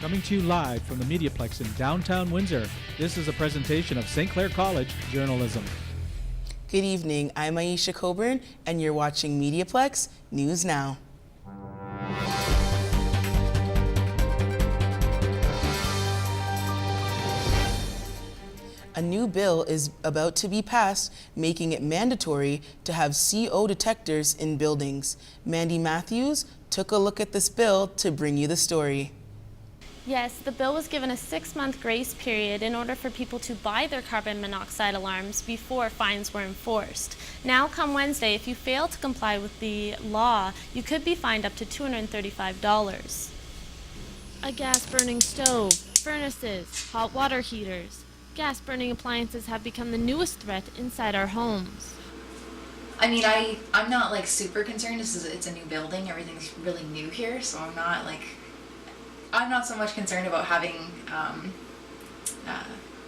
Coming to you live from the MediaPlex in downtown Windsor. This is a presentation of St. Clair College Journalism. Good evening, I'm Aisha Coburn, and you're watching MediaPlex News Now. A new bill is about to be passed, making it mandatory to have CO detectors in buildings. Mandy Matthews took a look at this bill to bring you the story. Yes, the bill was given a 6-month grace period in order for people to buy their carbon monoxide alarms before fines were enforced. Now, come Wednesday, if you fail to comply with the law, you could be fined up to $235. A gas-burning stove, furnaces, hot water heaters. Gas-burning appliances have become the newest threat inside our homes. I mean, I'm not like super concerned. It's a new building. Everything's really new here, so I'm not so much concerned about having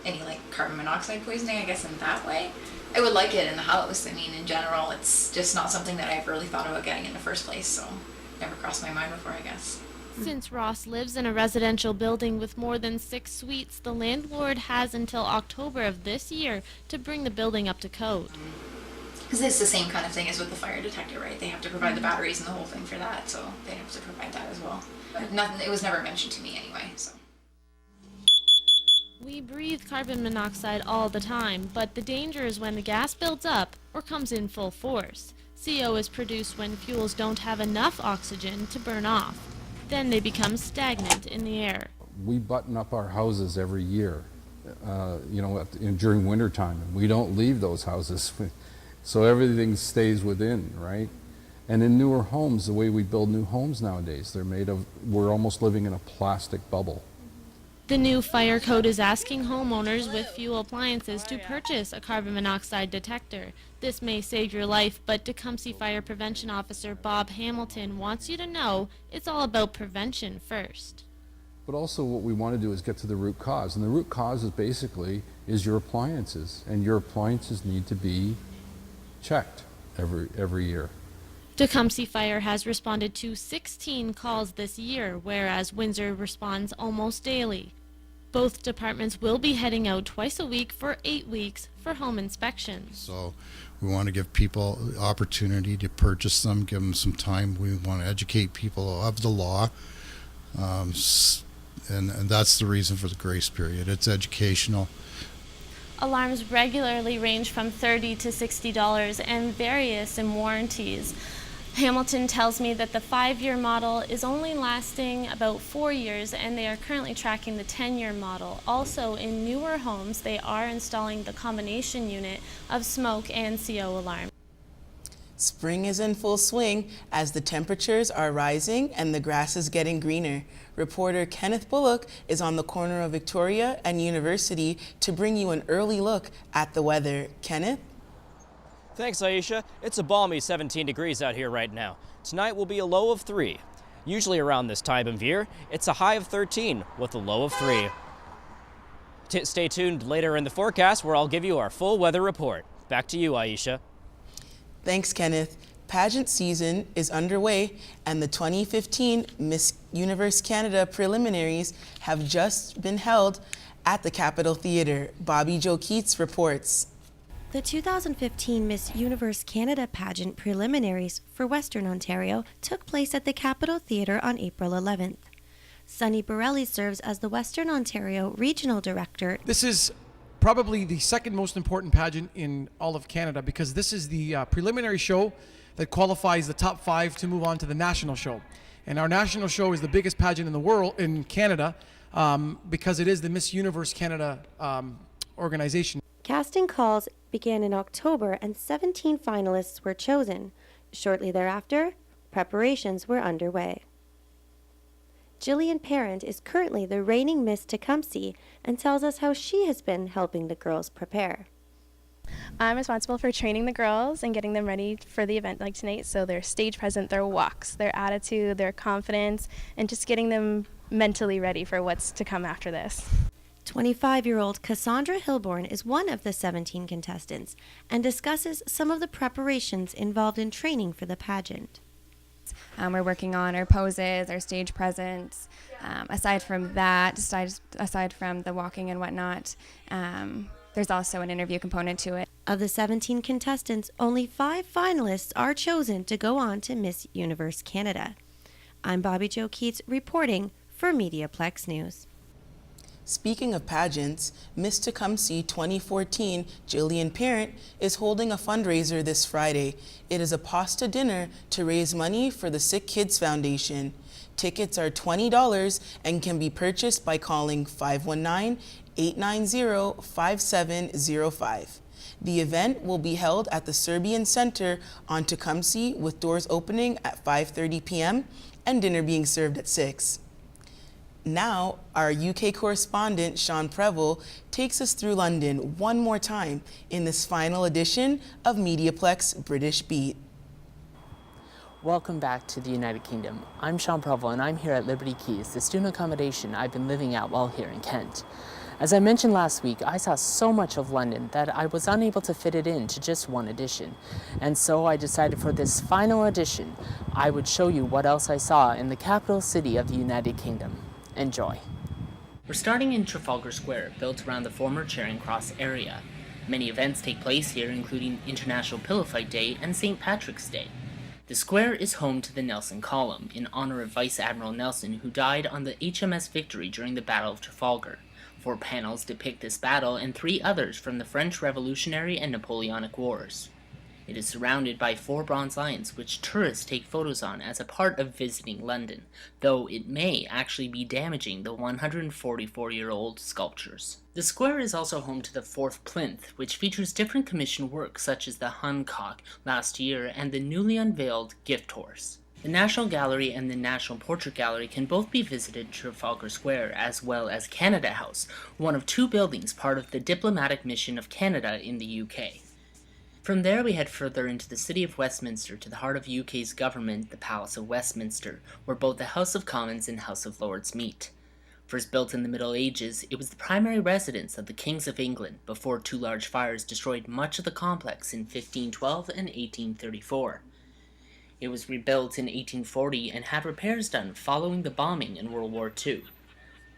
any like carbon monoxide poisoning, I guess, in that way. I would like it in the house. I mean, in general, it's just not something that I've really thought about getting in the first place, so never crossed my mind before, I guess. Since Ross lives in a residential building with more than 6 suites, the landlord has until October of this year to bring the building up to code. Because it's the same kind of thing as with the fire detector, right? They have to provide the batteries and the whole thing for that, so they have to provide that as well. But nothing, it was never mentioned to me anyway, so. We breathe carbon monoxide all the time, but the danger is when the gas builds up or comes in full force. CO is produced when fuels don't have enough oxygen to burn off. Then they become stagnant in the air. We button up our houses every year, during winter time, and we don't leave those houses. So everything stays within, right? And in newer homes, the way we build new homes nowadays, we're almost living in a plastic bubble. The new fire code is asking homeowners with fuel appliances to purchase a carbon monoxide detector. This may save your life, but Tecumseh Fire Prevention Officer Bob Hamilton wants you to know it's all about prevention first. But also what we want to do is get to the root cause. And the root cause is your appliances. And your appliances need to be checked every year. Tecumseh Fire has responded to 16 calls this year, whereas Windsor responds almost daily. Both departments will be heading out twice a week for 8 weeks for home inspections. So we want to give people the opportunity to purchase them, give them some time. We want to educate people of the law. And that's the reason for the grace period. It's educational. Alarms regularly range from $30 to $60 and various in warranties. Hamilton tells me that the 5-year model is only lasting about 4 years, and they are currently tracking the 10-year model. Also, in newer homes, they are installing the combination unit of smoke and CO alarm. Spring is in full swing as the temperatures are rising and the grass is getting greener. Reporter Kenneth Bullock is on the corner of Victoria and University to bring you an early look at the weather. Kenneth? Thanks, Aisha. It's a balmy 17 degrees out here right now. Tonight will be a low of 3. Usually around this time of year, it's a high of 13 with a low of 3. Stay tuned later in the forecast where I'll give you our full weather report. Back to you, Aisha. Thanks, Kenneth. Pageant season is underway, and the 2015 Miss Universe Canada preliminaries have just been held at the Capitol Theatre. Bobby Jo Keats reports. The 2015 Miss Universe Canada pageant preliminaries for Western Ontario took place at the Capitol Theatre on April 11th. Sunny Borelli serves as the Western Ontario Regional Director. This is probably the second most important pageant in all of Canada because this is the preliminary show that qualifies the top 5 to move on to the national show. And our national show is the biggest pageant in the world, in Canada, because it is the Miss Universe Canada organization. Casting calls began in October and 17 finalists were chosen. Shortly thereafter, preparations were underway. Jillian Parent is currently the reigning Miss Tecumseh and tells us how she has been helping the girls prepare. I'm responsible for training the girls and getting them ready for the event like tonight, so their stage presence, their walks, their attitude, their confidence, and just getting them mentally ready for what's to come after this. 25-year-old Cassandra Hilborn is one of the 17 contestants and discusses some of the preparations involved in training for the pageant. We're working on our poses, our stage presence. Aside from that, aside from the walking and whatnot, there's also an interview component to it. Of the 17 contestants, only 5 finalists are chosen to go on to Miss Universe Canada. I'm Bobby Jo Keats reporting for MediaPlex News. Speaking of pageants, Miss Tecumseh 2014, Jillian Parent, is holding a fundraiser this Friday. It is a pasta dinner to raise money for the Sick Kids Foundation. Tickets are $20 and can be purchased by calling 519-890-5705. The event will be held at the Serbian Center on Tecumseh, with doors opening at 5:30 p.m. and dinner being served at 6. Now, our UK correspondent, Sean Preble, takes us through London one more time in this final edition of MediaPlex British Beat. Welcome back to the United Kingdom. I'm Sean Preble, and I'm here at Liberty Keys, the student accommodation I've been living at while here in Kent. As I mentioned last week, I saw so much of London that I was unable to fit it into just one edition. And so I decided for this final edition, I would show you what else I saw in the capital city of the United Kingdom. Enjoy. We're starting in Trafalgar Square, built around the former Charing Cross area. Many events take place here, including International Pillow Fight Day and St. Patrick's Day. The square is home to the Nelson Column, in honor of Vice Admiral Nelson, who died on the HMS Victory during the Battle of Trafalgar. 4 panels depict this battle and 3 others from the French Revolutionary and Napoleonic Wars. It is surrounded by 4 bronze lions, which tourists take photos on as a part of visiting London, though it may actually be damaging the 144-year-old sculptures. The square is also home to the 4th plinth, which features different commissioned works such as the Hun Cock last year and the newly unveiled Gift Horse. The National Gallery and the National Portrait Gallery can both be visited in Trafalgar Square, as well as Canada House, one of 2 buildings part of the diplomatic mission of Canada in the UK. From there we head further into the city of Westminster to the heart of UK's government, the Palace of Westminster, where both the House of Commons and House of Lords meet. First built in the Middle Ages, it was the primary residence of the Kings of England before 2 large fires destroyed much of the complex in 1512 and 1834. It was rebuilt in 1840 and had repairs done following the bombing in World War II.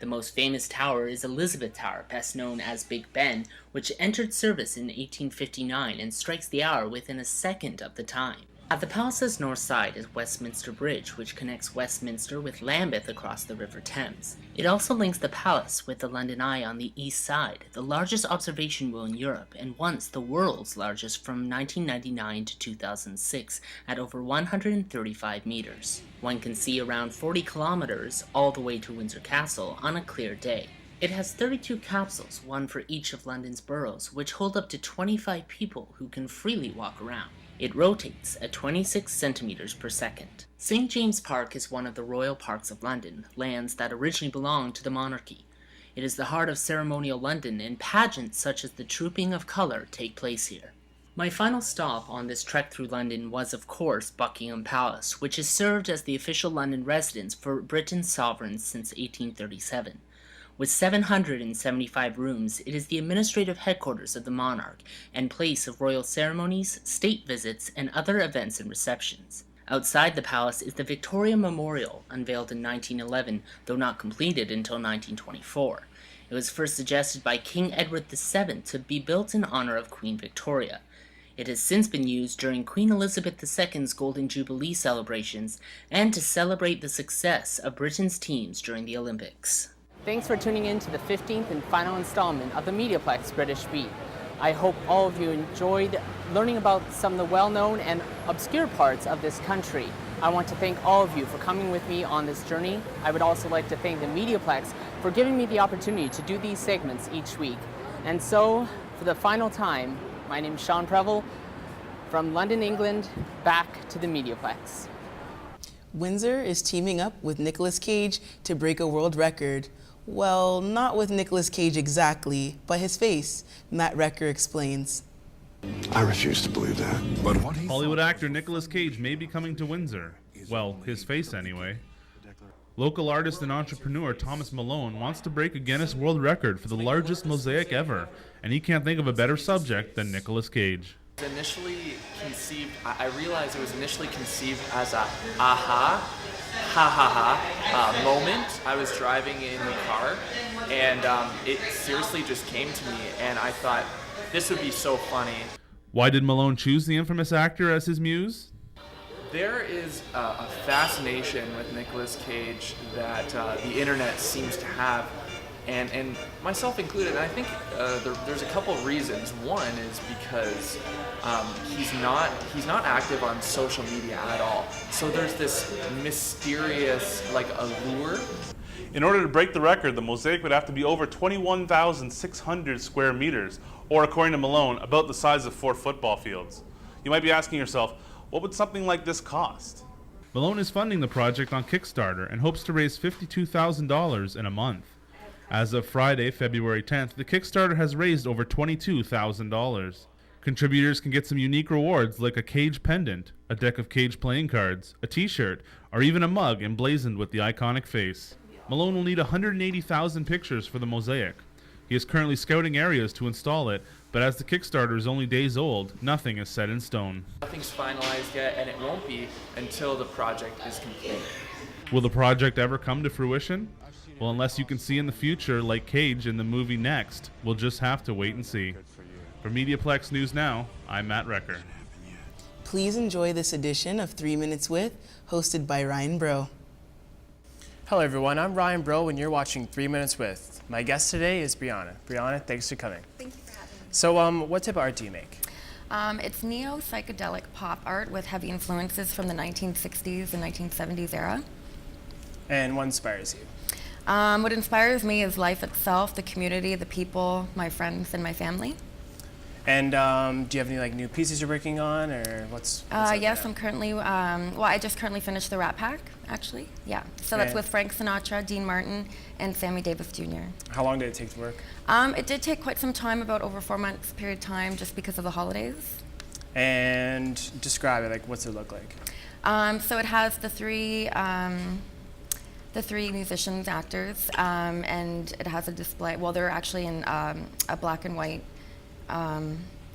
The most famous tower is Elizabeth Tower, best known as Big Ben, which entered service in 1859 and strikes the hour within a second of the time. At the palace's north side is Westminster Bridge, which connects Westminster with Lambeth across the River Thames. It also links the palace with the London Eye on the east side, the largest observation wheel in Europe, and once the world's largest from 1999 to 2006 at over 135 meters. One can see around 40 kilometers all the way to Windsor Castle on a clear day. It has 32 capsules, one for each of London's boroughs, which hold up to 25 people who can freely walk around. It rotates at 26 centimeters per second. St. James Park is one of the royal parks of London, lands that originally belonged to the monarchy. It is the heart of ceremonial London, and pageants such as the Trooping of Colour take place here. My final stop on this trek through London was, of course, Buckingham Palace, which has served as the official London residence for Britain's sovereigns since 1837. With 775 rooms, it is the administrative headquarters of the monarch and place of royal ceremonies, state visits, and other events and receptions. Outside the palace is the Victoria Memorial, unveiled in 1911, though not completed until 1924. It was first suggested by King Edward VII to be built in honor of Queen Victoria. It has since been used during Queen Elizabeth II's Golden Jubilee celebrations and to celebrate the success of Britain's teams during the Olympics. Thanks for tuning in to the 15th and final installment of the MediaPlex British Beat. I hope all of you enjoyed learning about some of the well-known and obscure parts of this country. I want to thank all of you for coming with me on this journey. I would also like to thank the MediaPlex for giving me the opportunity to do these segments each week. And so, for the final time, my name is Sean Preble from London, England, back to the MediaPlex. Windsor is teaming up with Nicolas Cage to break a world record. Well, not with Nicolas Cage exactly, but his face. Matt Recker explains. I refuse to believe that. But what Hollywood actor Nicolas Cage may be coming to Windsor. Well, his face anyway. Local artist and entrepreneur Thomas Malone wants to break a Guinness World Record for the largest mosaic ever, and he can't think of a better subject than Nicolas Cage. Initially conceived, I realized it was initially conceived as a moment. I was driving in the car, and it seriously just came to me, and I thought this would be so funny. Why did Malone choose the infamous actor as his muse? There is a fascination with Nicolas Cage that the internet seems to have, and myself included. And I think there's a couple of reasons. One is because he's not active on social media at all. So there's this mysterious allure. In order to break the record, the mosaic would have to be over 21,600 square meters, or according to Malone, about the size of 4 football fields. You might be asking yourself, what would something like this cost? Malone is funding the project on Kickstarter and hopes to raise $52,000 in a month. As of Friday, February 10th, the Kickstarter has raised over $22,000. Contributors can get some unique rewards like a Cage pendant, a deck of Cage playing cards, a t-shirt, or even a mug emblazoned with the iconic face. Malone will need 180,000 pictures for the mosaic. He is currently scouting areas to install it, but as the Kickstarter is only days old, nothing is set in stone. Nothing's finalized yet, and it won't be until the project is complete. Will the project ever come to fruition? Well, unless you can see in the future like Cage in the movie Next, we'll just have to wait and see. For MediaPlex News Now, I'm Matt Recker. Please enjoy this edition of 3 Minutes With, hosted by Ryan Bro. Hello everyone, I'm Ryan Bro and you're watching 3 Minutes With. My guest today is Brianna. Brianna, thanks for coming. Thank you for having me. So what type of art do you make? It's neo-psychedelic pop art with heavy influences from the 1960s and 1970s era. And what inspires you? What inspires me is life itself, the community, the people, my friends, and my family. And do you have any new pieces you're working on, or what's yes, I'm currently, I just currently finished the Rat Pack, actually. Yeah, so that's with Frank Sinatra, Dean Martin, and Sammy Davis Jr. How long did it take to work? It did take quite some time, about over 4 months period of time, just because of the holidays. And describe it, what's it look like? So it has the three musicians, actors, and it has a display. Well, they're actually in a black and white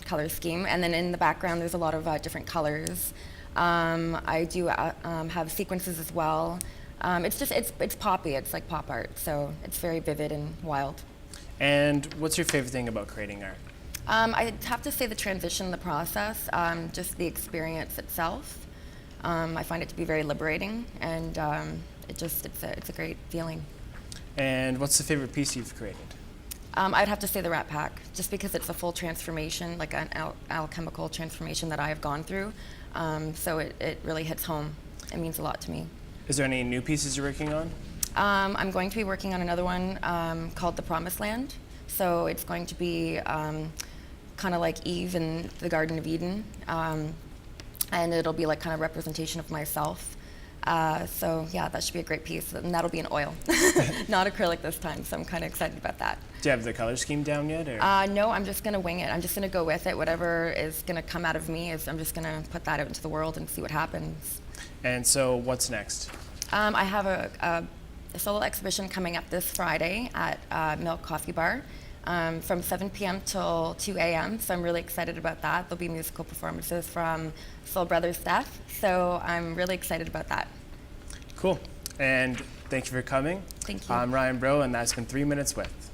color scheme, and then in the background there's a lot of different colors. I do have sequences as well. It's poppy. It's like pop art, so it's very vivid and wild. And what's your favorite thing about creating art? I'd have to say the transition, the process, just the experience itself. I find it to be very liberating, and it's a great feeling. And what's the favorite piece you've created? I'd have to say the Rat Pack, just because it's a full transformation, like an alchemical transformation that I have gone through. So it really hits home. It means a lot to me. Is there any new pieces you're working on? I'm going to be working on another one called The Promised Land. So it's going to be kind of like Eve in the Garden of Eden. And it'll be like kind of representation of myself. So yeah, that should be a great piece, and that'll be in oil, not acrylic this time, so I'm kind of excited about that. Do you have the color scheme down yet? Or? No, I'm just going to wing it. I'm just going to go with it. Whatever is going to come out of me, I'm just going to put that out into the world and see what happens. And so what's next? I have a solo exhibition coming up this Friday at Milk Coffee Bar from 7 p.m. till 2 a.m., so I'm really excited about that. There'll be musical performances from Soul Brothers Death, so I'm really excited about that. Cool. And thank you for coming. Thank you. I'm Ryan Bro, and that's been 3 Minutes With.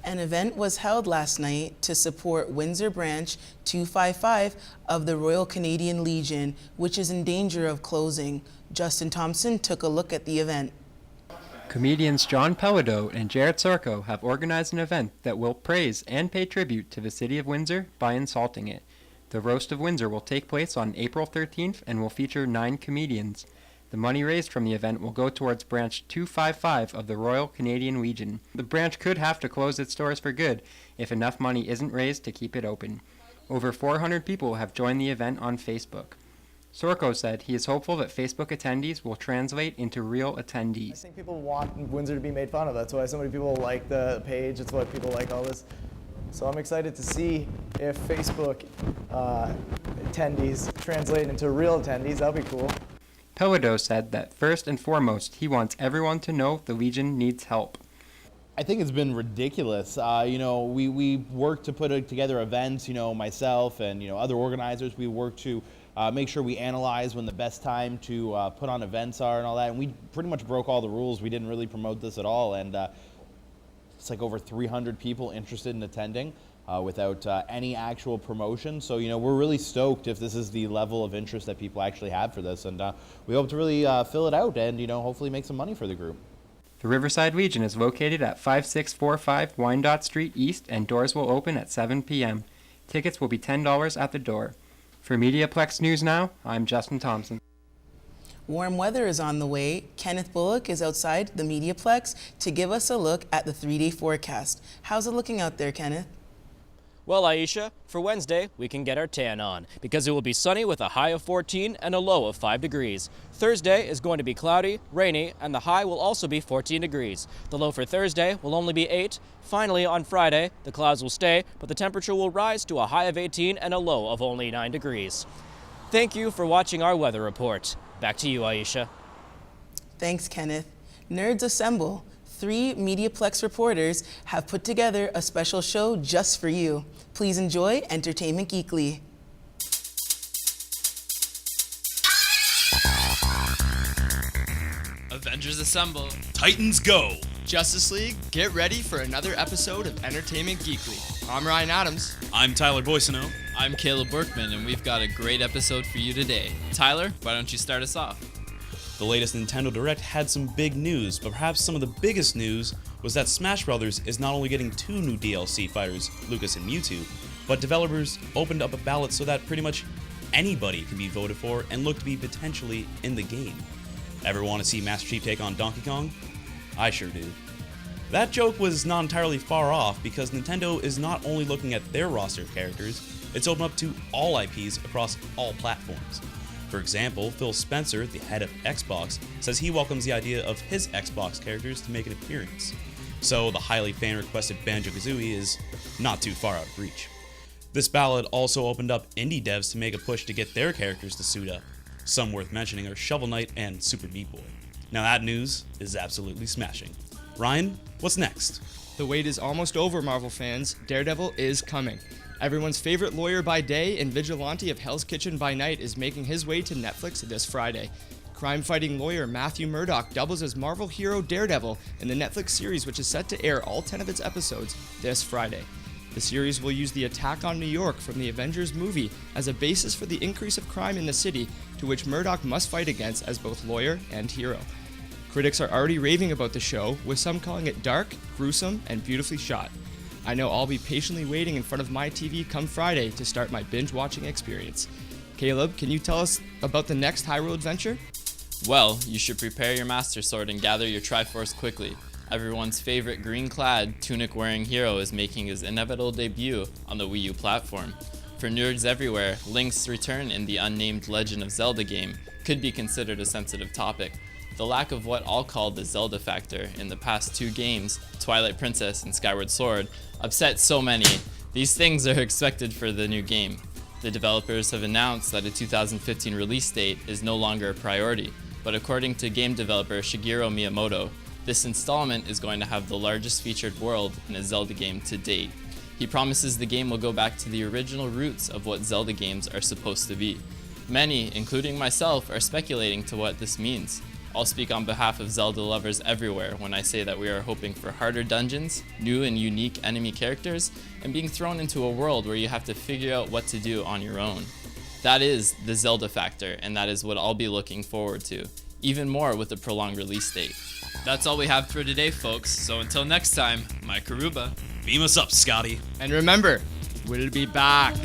An event was held last night to support Windsor Branch 255 of the Royal Canadian Legion, which is in danger of closing. Justin Thompson took a look at the event. Comedians John Pellido and Jared Sorko have organized an event that will praise and pay tribute to the city of Windsor by insulting it. The Roast of Windsor will take place on April 13th and will feature 9 comedians. The money raised from the event will go towards Branch 255 of the Royal Canadian Legion. The branch could have to close its doors for good if enough money isn't raised to keep it open. Over 400 people have joined the event on Facebook. Sorko said he is hopeful that Facebook attendees will translate into real attendees. I think people want Windsor to be made fun of. That's why so many people like the page. It's why people like all this. So I'm excited to see if Facebook attendees translate into real attendees. That'll be cool. Pellido said that first and foremost, he wants everyone to know the Legion needs help. I think it's been ridiculous. We work to put together events, myself and, other organizers. We work to make sure we analyze when the best time to put on events are and all that. And we pretty much broke all the rules. We didn't really promote this at all. And it's like over 300 people interested in attending without any actual promotion. So, we're really stoked if this is the level of interest that people actually have for this. And we hope to really fill it out and, hopefully make some money for the group. The Riverside Legion is located at 5645 Wyandotte Street East, and doors will open at 7 p.m. Tickets will be $10 at the door. For MediaPlex News Now, I'm Justin Thompson. Warm weather is on the way. Kenneth Bullock is outside the MediaPlex to give us a look at the 3-day forecast. How's it looking out there, Kenneth? Well, Aisha, for Wednesday, we can get our tan on because it will be sunny with a high of 14 and a low of 5 degrees. Thursday is going to be cloudy, rainy, and the high will also be 14 degrees. The low for Thursday will only be 8. Finally, on Friday, the clouds will stay, but the temperature will rise to a high of 18 and a low of only 9 degrees. Thank you for watching our weather report. Back to you, Aisha. Thanks, Kenneth. Nerds assemble. 3 MediaPlex reporters have put together a special show just for you. Please enjoy Entertainment Geekly. Avengers Assemble. Titans Go. Justice League, get ready for another episode of Entertainment Geekly. I'm Ryan Adams. I'm Tyler Boysono. I'm Caleb Berkman, and we've got a great episode for you today. Tyler, why don't you start us off? The latest Nintendo Direct had some big news, but perhaps some of the biggest news was that Smash Bros. Is not only getting 2 new DLC fighters, Lucas and Mewtwo, but developers opened up a ballot so that pretty much anybody can be voted for and look to be potentially in the game. Ever want to see Master Chief take on Donkey Kong? I sure do. That joke was not entirely far off because Nintendo is not only looking at their roster of characters, it's open up to all IPs across all platforms. For example, Phil Spencer, the head of Xbox, says he welcomes the idea of his Xbox characters to make an appearance. So the highly fan-requested Banjo-Kazooie is not too far out of reach. This ballot also opened up indie devs to make a push to get their characters to suit up. Some worth mentioning are Shovel Knight and Super Meat Boy. Now that news is absolutely smashing. Ryan, what's next? The wait is almost over, Marvel fans. Daredevil is coming. Everyone's favorite lawyer by day and vigilante of Hell's Kitchen by night is making his way to Netflix this Friday. Crime-fighting lawyer Matthew Murdock doubles as Marvel hero Daredevil in the Netflix series, which is set to air all 10 of its episodes this Friday. The series will use the attack on New York from the Avengers movie as a basis for the increase of crime in the city, to which Murdock must fight against as both lawyer and hero. Critics are already raving about the show, with some calling it dark, gruesome, and beautifully shot. I know I'll be patiently waiting in front of my TV come Friday to start my binge-watching experience. Caleb, can you tell us about the next Hyrule adventure? Well, you should prepare your Master Sword and gather your Triforce quickly. Everyone's favorite green-clad, tunic-wearing hero is making his inevitable debut on the Wii U platform. For nerds everywhere, Link's return in the unnamed Legend of Zelda game could be considered a sensitive topic. The lack of what I'll call the Zelda factor in the past 2 games, Twilight Princess and Skyward Sword, upset so many. These things are expected for the new game. The developers have announced that a 2015 release date is no longer a priority, but according to game developer Shigeru Miyamoto, this installment is going to have the largest featured world in a Zelda game to date. He promises the game will go back to the original roots of what Zelda games are supposed to be. Many, including myself, are speculating to what this means. I'll speak on behalf of Zelda lovers everywhere when I say that we are hoping for harder dungeons, new and unique enemy characters, and being thrown into a world where you have to figure out what to do on your own. That is the Zelda factor, and that is what I'll be looking forward to, even more with a prolonged release date. That's all we have for today, folks, so until next time, Mike Aruba. Beam us up, Scotty. And remember, we'll be back.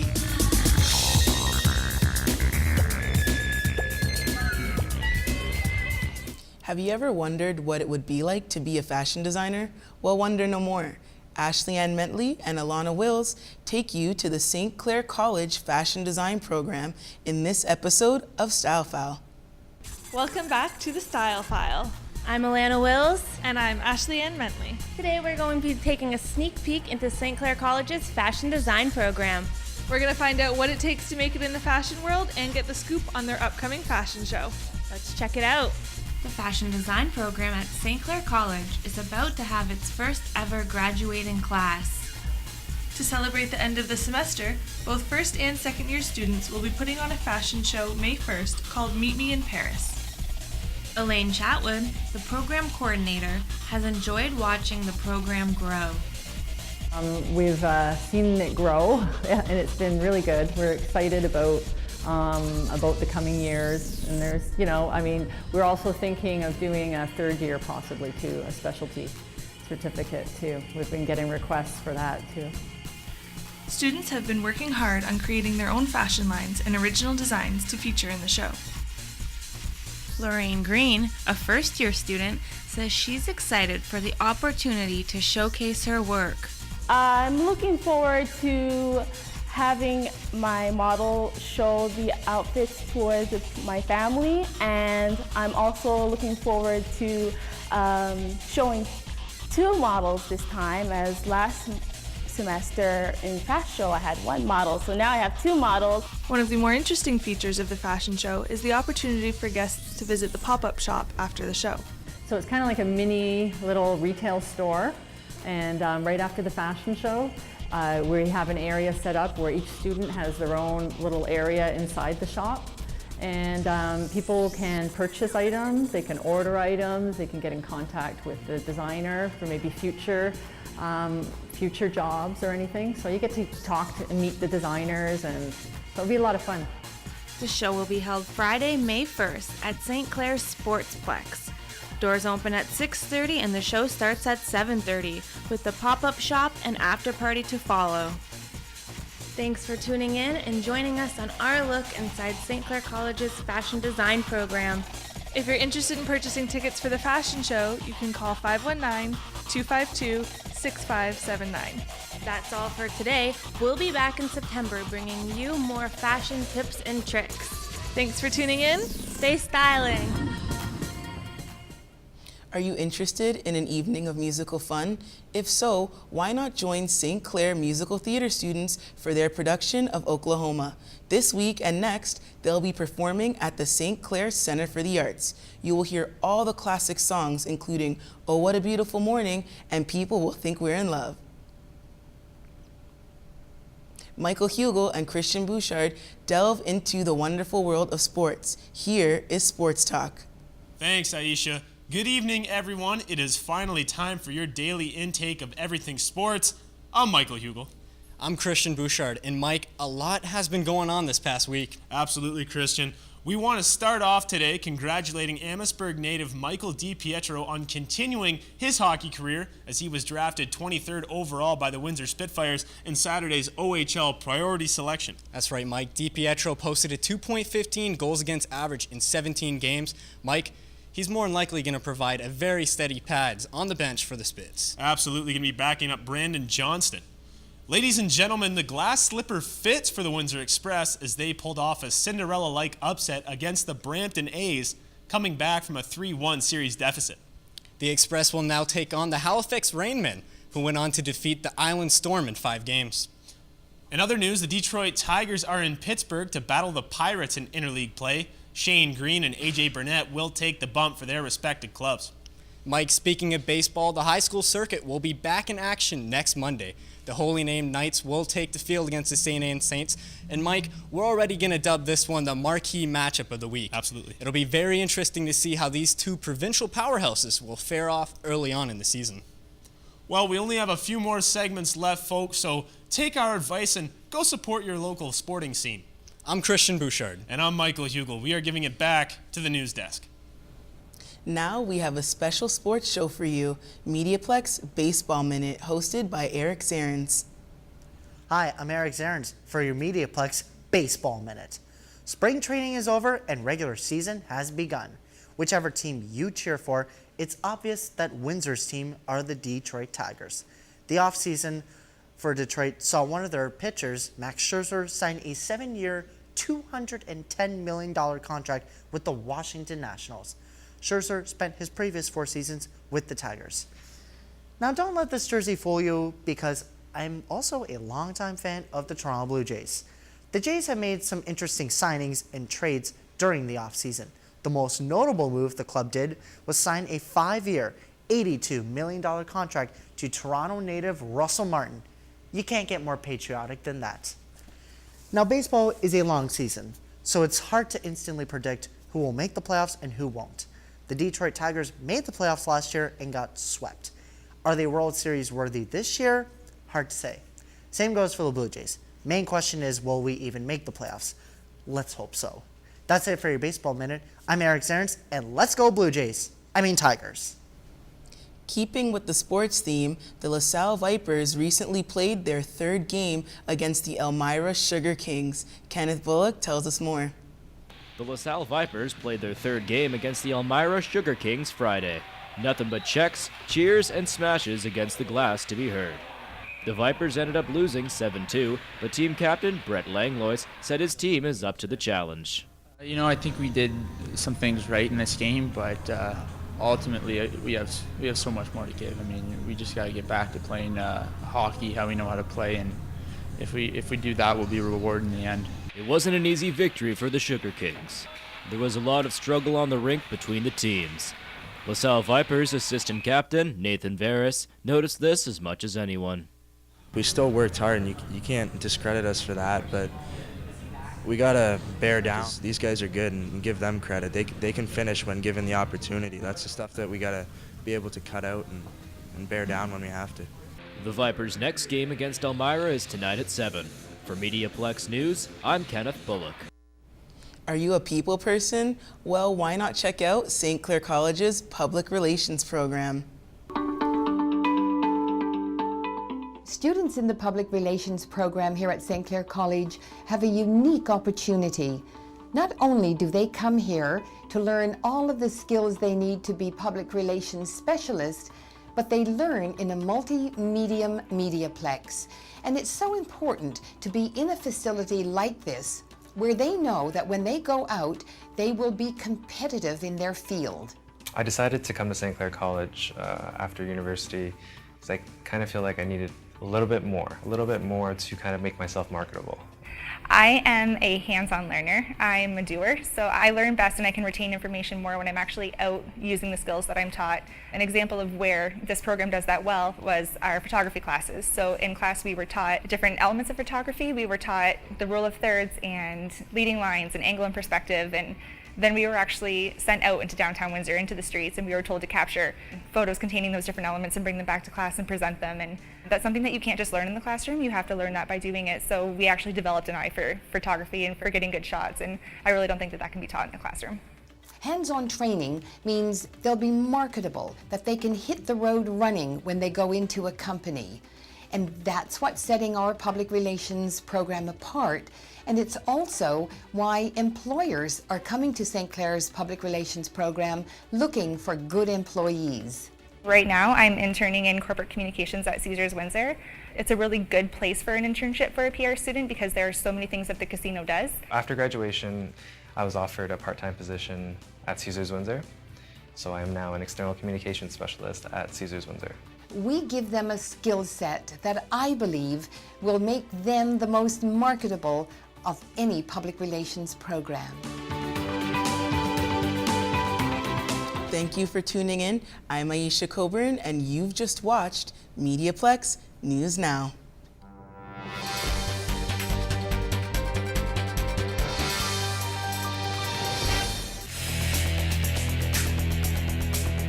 Have you ever wondered what it would be like to be a fashion designer? Well, wonder no more. Ashley Ann Mentley and Alana Wills take you to the St. Clair College Fashion Design Program in this episode of Style File. Welcome back to the Style File. I'm Alana Wills. And I'm Ashley Ann Mentley. Today we're going to be taking a sneak peek into St. Clair College's Fashion Design Program. We're going to find out what it takes to make it in the fashion world and get the scoop on their upcoming fashion show. Let's check it out. The fashion design program at St. Clair College is about to have its first ever graduating class. To celebrate the end of the semester, both first and second year students will be putting on a fashion show May 1st called Meet Me in Paris. Elaine Chatwood, the program coordinator, has enjoyed watching the program grow. We've seen it grow, and it's been really good. We're excited about the coming years, and there's, we're also thinking of doing a third year possibly too, a specialty certificate too. We've been getting requests for that too. Students have been working hard on creating their own fashion lines and original designs to feature in the show. Lorraine Green, a first-year student, says she's excited for the opportunity to showcase her work. I'm looking forward to having my model show the outfits towards my family, and I'm also looking forward to showing two models this time, as last semester in Fast Show I had one model, so now I have two models. One of the more interesting features of the fashion show is the opportunity for guests to visit the pop-up shop after the show. So it's kind of like a mini little retail store, and right after the fashion show we have an area set up where each student has their own little area inside the shop, and people can purchase items, they can order items, they can get in contact with the designer for maybe future jobs or anything. So you get to talk to and meet the designers, and so it'll be a lot of fun. The show will be held Friday, May 1st at St. Clair's Sportsplex. Doors open at 6:30 and the show starts at 7:30 with the pop-up shop and after party to follow. Thanks for tuning in and joining us on our look inside St. Clair College's fashion design program. If you're interested in purchasing tickets for the fashion show, you can call 519-252-6579. That's all for today. We'll be back in September bringing you more fashion tips and tricks. Thanks for tuning in. Stay styling. Are you interested in an evening of musical fun? If so, why not join St. Clair Musical Theater students for their production of Oklahoma? This week and next, they'll be performing at the St. Clair Center for the Arts. You will hear all the classic songs, including Oh What a Beautiful Morning and People Will Think We're in Love. Michael Hugel and Christian Bouchard delve into the wonderful world of sports. Here is Sports Talk. Thanks, Aisha. Good evening, everyone. It is finally time for your daily intake of everything sports. I'm Michael Hugel. I'm Christian Bouchard. And Mike, a lot has been going on this past week. Absolutely, Christian. We want to start off today congratulating Amherstburg native Michael DiPietro on continuing his hockey career, as he was drafted 23rd overall by the Windsor Spitfires in Saturday's OHL priority selection. That's right, Mike. DiPietro posted a 2.15 goals against average in 17 games. Mike, he's more than likely going to provide a very steady pads on the bench for the Spits. Absolutely going to be backing up Brandon Johnston. Ladies and gentlemen, the glass slipper fits for the Windsor Express as they pulled off a Cinderella-like upset against the Brampton A's, coming back from a 3-1 series deficit. The Express will now take on the Halifax Rainmen, who went on to defeat the Island Storm in 5 games. In other news, the Detroit Tigers are in Pittsburgh to battle the Pirates in interleague play. Shane Green and AJ Burnett will take the bump for their respective clubs. Mike, speaking of baseball, the high school circuit will be back in action next Monday. The Holy Name Knights will take the field against the St. Anne Saints. And Mike, we're already going to dub this one the marquee matchup of the week. Absolutely. It'll be very interesting to see how these two provincial powerhouses will fare off early on in the season. Well, we only have a few more segments left, folks, so take our advice and go support your local sporting scene. I'm Christian Bouchard. And I'm Michael Hugel. We are giving it back to the news desk. Now we have a special sports show for you, MediaPlex Baseball Minute, hosted by Eric Zarens. Hi, I'm Eric Zarens for your MediaPlex Baseball Minute. Spring training is over and regular season has begun. Whichever team you cheer for, it's obvious that Windsor's team are the Detroit Tigers. The offseason for Detroit saw one of their pitchers, Max Scherzer, sign a 7-year, $210 million contract with the Washington Nationals. Scherzer spent his previous 4 seasons with the Tigers. Now, don't let this jersey fool you, because I'm also a longtime fan of the Toronto Blue Jays. The Jays have made some interesting signings and trades during the offseason. The The most notable move the club did was sign a 5-year, $82 million contract to Toronto native Russell Martin. You can't get more patriotic than that. Now, baseball is a long season, so it's hard to instantly predict who will make the playoffs and who won't. The Detroit Tigers made the playoffs last year and got swept. Are they World Series worthy this year? Hard to say. Same goes for the Blue Jays. Main question is, will we even make the playoffs? Let's hope so. That's it for your Baseball Minute. I'm Eric Zarens, and let's go Blue Jays. Tigers. Keeping with the sports theme, the LaSalle Vipers recently played their third game against the Elmira Sugar Kings. Kenneth Bullock tells us more. The LaSalle Vipers played their third game against the Elmira Sugar Kings Friday. Nothing but checks, cheers, and smashes against the glass to be heard. The Vipers ended up losing 7-2, but team captain Brett Langlois said his team is up to the challenge. I think we did some things right in this game, but ultimately we have so much more to give. We just got to get back to playing hockey how we know how to play, and if we do that, we'll be rewarded in the end. It wasn't an easy victory for the Sugar Kings. There was a lot of struggle on the rink between the teams. LaSalle Vipers assistant captain Nathan Veras noticed this as much as anyone. We still worked hard, and you can't discredit us for that, but we gotta bear down. These guys are good, and give them credit. They can finish when given the opportunity. That's the stuff that we gotta be able to cut out and bear down when we have to. The Vipers' next game against Elmira is tonight at 7. For MediaPlex News, I'm Kenneth Bullock. Are you a people person? Well, why not check out St. Clair College's Public Relations program? Students in the Public Relations program here at St. Clair College have a unique opportunity. Not only do they come here to learn all of the skills they need to be public relations specialists, but they learn in a multi-medium MediaPlex. And it's so important to be in a facility like this, where they know that when they go out, they will be competitive in their field. I decided to come to St. Clair College after university because I kind of feel like I needed a little bit more to kind of make myself marketable. I am a hands-on learner. I'm a doer, so I learn best and I can retain information more when I'm actually out using the skills that I'm taught. An example of where this program does that well was our photography classes. So in class we were taught different elements of photography. We were taught the rule of thirds and leading lines and angle and perspective, and then we were actually sent out into downtown Windsor, into the streets, and we were told to capture photos containing those different elements and bring them back to class and present them. And that's something that you can't just learn in the classroom. You have to learn that by doing it. So we actually developed an eye for photography and for getting good shots, and I really don't think that can be taught in the classroom. Hands-on training means they'll be marketable, that they can hit the road running when they go into a company. And that's what's setting our public relations program apart. And it's also why employers are coming to St. Clair's public relations program looking for good employees. Right now, I'm interning in corporate communications at Caesars Windsor. It's a really good place for an internship for a PR student because there are so many things that the casino does. After graduation, I was offered a part-time position at Caesars Windsor, so I am now an external communications specialist at Caesars Windsor. We give them a skill set that I believe will make them the most marketable of any public relations program. Thank you for tuning in. I'm Aisha Coburn, and you've just watched MediaPlex News Now.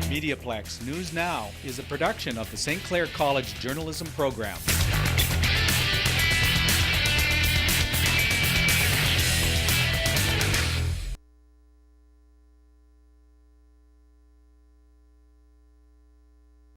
MediaPlex News Now is a production of the St. Clair College Journalism Program.